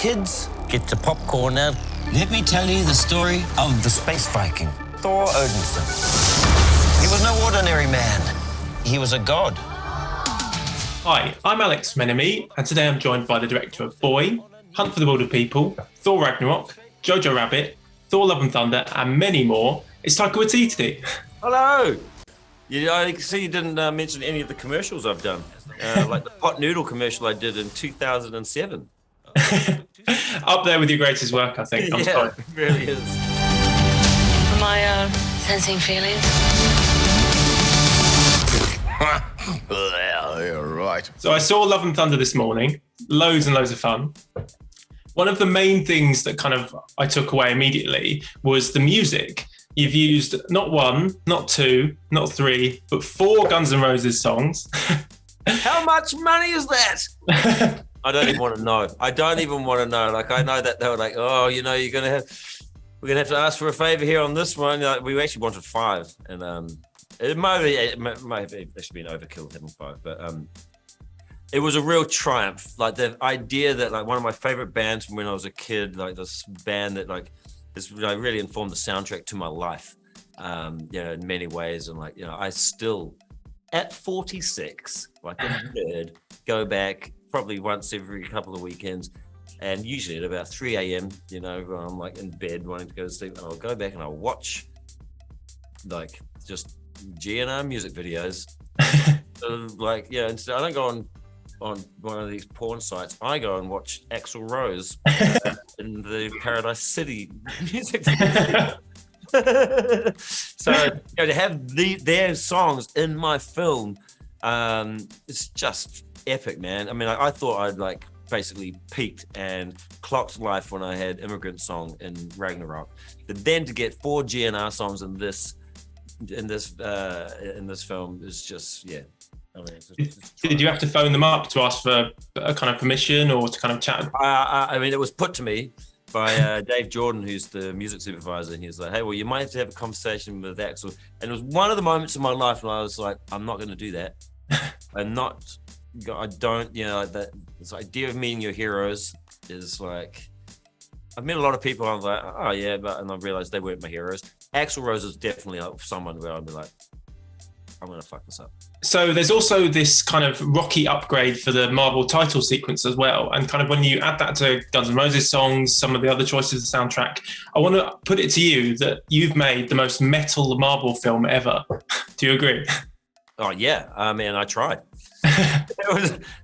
kids, get your popcorn out. Let me tell you the story of the space Viking, Thor Odinson. He was no ordinary man. He was a god. Hi, I'm Alex Menemy, and today I'm joined by the director of Boy, Hunt for the Wilder People, Thor Ragnarok, Jojo Rabbit, Thor Love and Thunder, and many more. It's Taika Waititi. Hello! I see you didn't mention any of the commercials I've done. Like the pot noodle commercial I did in 2007. Up there with your greatest work, I think. I'm sorry. It really is. Am I sensing feelings? Yeah, you're right. So I saw Love and Thunder this morning. Loads and loads of fun. One of the main things that kind of I took away immediately was the music. You've used not one, not two, not three, but 4 Guns N' Roses songs. How much money is that? I don't even want to know. I don't even want to know. Like, I know that they were like, oh, you know, we're gonna have to ask for a favor here on this one. Like, we actually wanted 5, and it might have actually been overkill having 5, but it was a real triumph. Like the idea that like one of my favorite bands from when I was a kid, like this band that like this really informed the soundtrack to my life, in many ways. And like, I still at 46, like a nerd, go back probably once every couple of weekends, and usually at about 3 a.m., when I'm like in bed wanting to go to sleep, and I'll go back and I'll watch like just GNR music videos. Instead I don't go on one of these porn sites. I go and watch Axl Rose in the Paradise City music video. So to have their songs in my film, it's just epic, man. I mean, I thought I'd like basically peaked and clocked life when I had Immigrant Song in Ragnarok, but then to get 4 GNR songs in this film is just I mean, Did you have to phone them up to ask for a kind of permission or to kind of chat? I mean, it was put to me by Dave Jordan, who's the music supervisor, and he was like, hey, well, you might have to have a conversation with Axl. And it was one of the moments in my life when I was like, I'm not going to do that. I don't, that this idea of meeting your heroes is like, I've met a lot of people, I'm like, oh yeah, and I realized they weren't my heroes. Axl Rose is definitely like someone where I'd be like, I'm going to fuck this up. So there's also this kind of rocky upgrade for the Marvel title sequence as well. And kind of when you add that to Guns N' Roses songs, some of the other choices of the soundtrack, I want to put it to you that you've made the most metal Marvel film ever. Do you agree? Oh yeah, I mean, I tried.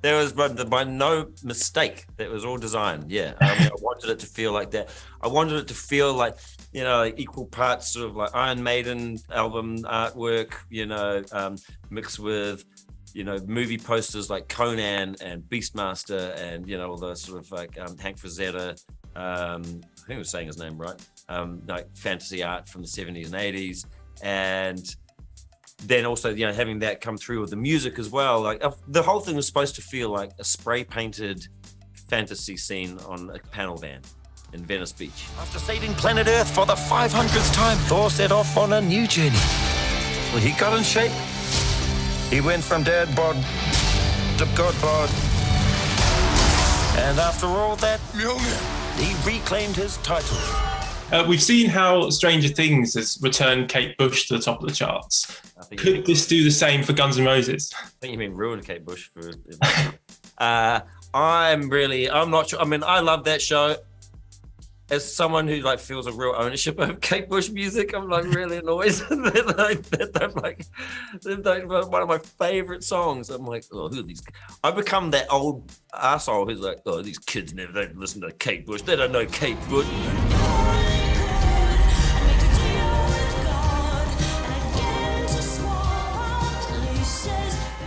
there was by no mistake. That was all designed. Yeah, I mean, I wanted it to feel like that. I wanted it to feel like, equal parts sort of like Iron Maiden album artwork, mixed with, movie posters like Conan and Beastmaster and, all the sort of like Hank Frazetta, I think I was saying his name right, like fantasy art from the 70s and 80s. And then also, having that come through with the music as well. Like the whole thing was supposed to feel like a spray painted fantasy scene on a panel van in Venice Beach. After saving planet Earth for the 500th time, Thor set off on a new journey. Well, he got in shape. He went from dad bod to god bod. And after all that, he reclaimed his title. We've seen how Stranger Things has returned Kate Bush to the top of the charts. Could this do the same for Guns N' Roses? I think you mean ruin Kate Bush for. I'm not sure. I mean, I love that show. As someone who like feels a real ownership of Kate Bush music, I'm like really annoyed that one of my favorite songs. I'm like, oh, who are these? I've become that old asshole who's like, oh, these kids don't listen to Kate Bush. They don't know Kate Bush.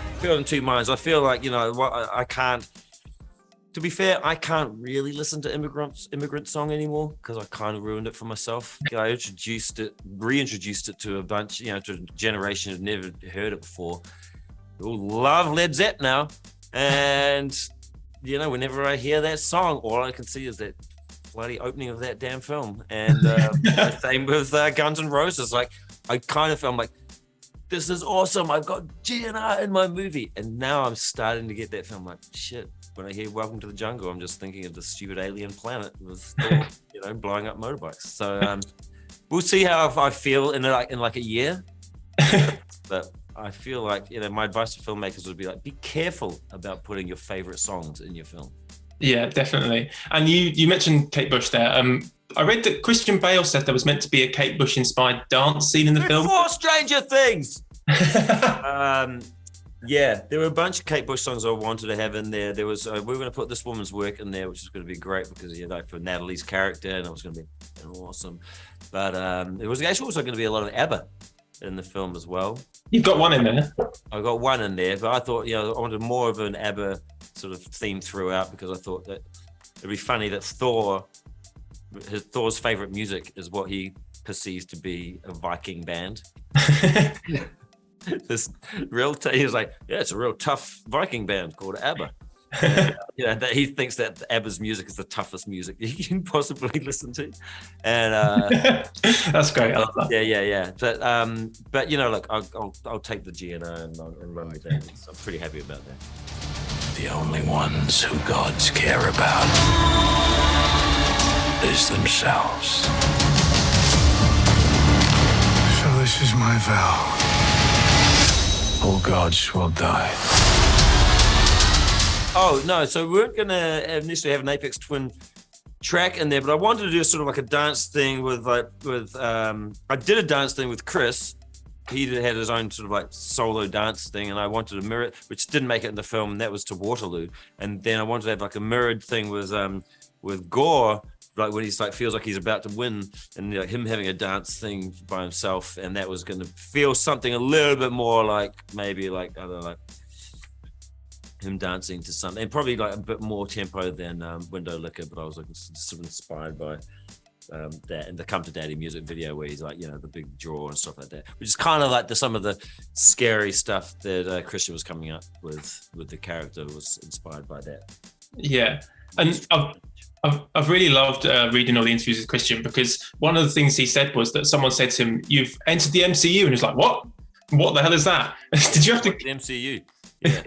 I feel in two minds. I feel like, I can't. To be fair, I can't really listen to Immigrant Song anymore because I kind of ruined it for myself. I reintroduced it to a bunch, to a generation who'd never heard it before. They all love Led Zepp now. And, whenever I hear that song, all I can see is that bloody opening of that damn film. And same with Guns N' Roses. Like, I kind of felt like, this is awesome. I've got GNR in my movie. And now I'm starting to get that film like, shit. when I hear Welcome to the Jungle, I'm just thinking of the stupid alien planet with Thor, blowing up motorbikes. So we'll see how I feel in like a year. But I feel like, my advice to filmmakers would be like, be careful about putting your favorite songs in your film. Yeah, definitely. And you mentioned Kate Bush there. I read that Christian Bale said there was meant to be a Kate Bush inspired dance scene in the film. Before Stranger Things. Yeah, there were a bunch of Kate Bush songs I wanted to have in there. There was we were going to put This Woman's Work in there, which is going to be great because for Natalie's character, and it was going to be awesome. But it was actually also going to be a lot of ABBA in the film as well. You've got one in there. I got one in there, but I thought I wanted more of an ABBA sort of theme throughout because I thought that it'd be funny that Thor's favorite music is what he perceives to be a Viking band. This he's like, it's a real tough Viking band called ABBA. That he thinks that ABBA's music is the toughest music you can possibly listen to, and that's great. I love that. Yeah. But look, I'll take the GNR and run with that. So I'm pretty happy about that. The only ones who gods care about is themselves. So this is my vow. All gods will die. Oh, no, so we weren't going to initially have an Apex Twin track in there, but I wanted to do sort of like a dance thing I did a dance thing with Chris. He had his own sort of like solo dance thing, and I wanted to mirror it, which didn't make it in the film, and that was to Waterloo. And then I wanted to have like a mirrored thing with Gore, like when he's like feels like he's about to win, and him having a dance thing by himself, and that was going to feel something a little bit more like maybe like I don't know, like him dancing to something, and probably like a bit more tempo than Window Liquor, but I was like sort of inspired by that and the Come to Daddy music video where he's like the big draw and stuff like that, which is kind of like some of the scary stuff that Christian was coming up with the character was inspired by that. Yeah, and I've really loved reading all the interviews with Christian, because one of the things he said was that someone said to him, "You've entered the MCU," and he's like, "What the hell is that?" Did you have to the MCU? Yeah.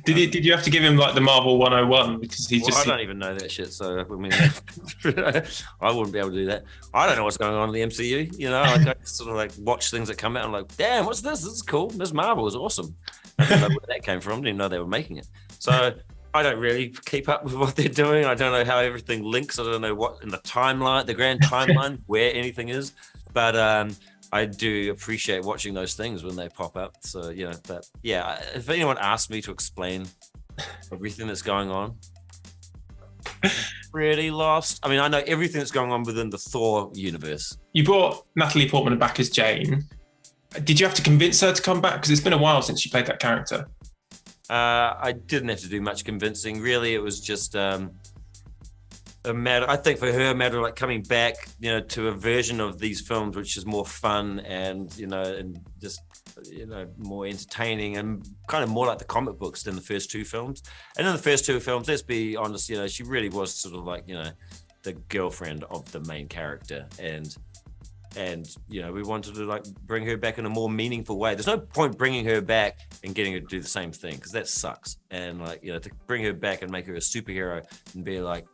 Did you have to give him like the Marvel 101 because I don't even know that shit, so I mean, I wouldn't be able to do that. I don't know what's going on in the MCU. I just sort of like watch things that come out and I'm like, damn, what's this? This is cool. Ms. Marvel is awesome. I don't know where that came from. I didn't even know they were making it. So I don't really keep up with what they're doing. I don't know how everything links. I don't know what in the timeline, the grand timeline, where anything is. But I do appreciate watching those things when they pop up. So, but yeah, if anyone asked me to explain everything that's going on, pretty lost. I mean, I know everything that's going on within the Thor universe. You brought Natalie Portman back as Jane. Did you have to convince her to come back? Because it's been a while since she played that character. I didn't have to do much convincing. Really, it was just a matter, I think for her, a matter of like coming back, to a version of these films which is more fun and, and just, more entertaining and kind of more like the comic books than the first two films. And in the first two films, let's be honest, she really was sort of like, the girlfriend of the main character. And we wanted to like bring her back in a more meaningful way. There's no point bringing her back and getting her to do the same thing, because that sucks. And like, to bring her back and make her a superhero and be like,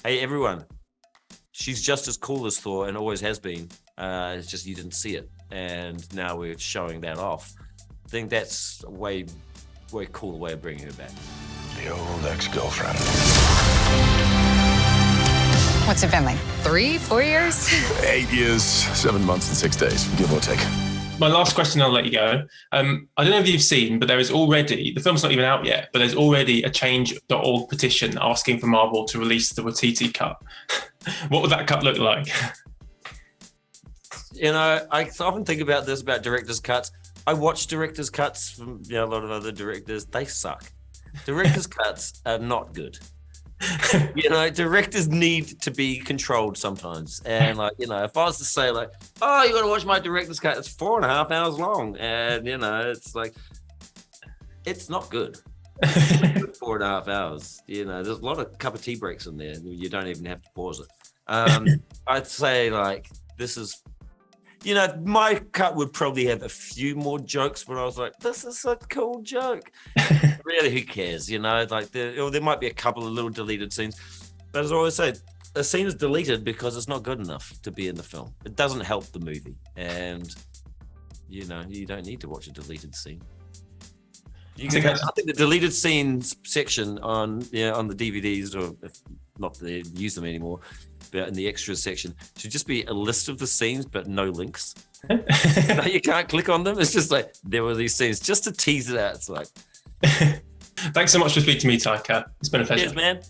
hey, everyone, she's just as cool as Thor and always has been. It's just you didn't see it. And now we're showing that off. I think that's a way cooler way of bringing her back. The old ex-girlfriend. What's it been like? 3-4 years? 8 years, 7 months and 6 days, give or take. My last question, I'll let you go. I don't know if you've seen, but there is already, the film's not even out yet, but there's already a change.org petition asking for Marvel to release the Waititi cut. What would that cut look like? I often think about this, about director's cuts. I watch director's cuts from a lot of other directors. They suck. Director's cuts are not good. Directors need to be controlled sometimes. And if I was to say like, oh, you got to watch my director's cut, it's 4.5 hours long. And, it's like, it's not good. 4.5 hours. There's a lot of cup of tea breaks in there. You don't even have to pause it. I'd say like, this is, you know, my cut would probably have a few more jokes where I was like, this is a cool joke. Really, who cares? You know, like there might be a couple of little deleted scenes. But as I always say, a scene is deleted because it's not good enough to be in the film. It doesn't help the movie. And, you know, you don't need to watch a deleted scene. I think the deleted scenes section on the DVDs, or if not they use them anymore, but in the extras section, should just be a list of the scenes but no links. No, you can't click on them. It's just like, there were these scenes just to tease it out. It's like, thanks so much for speaking to me, Taika. It's been a pleasure. cheers, man.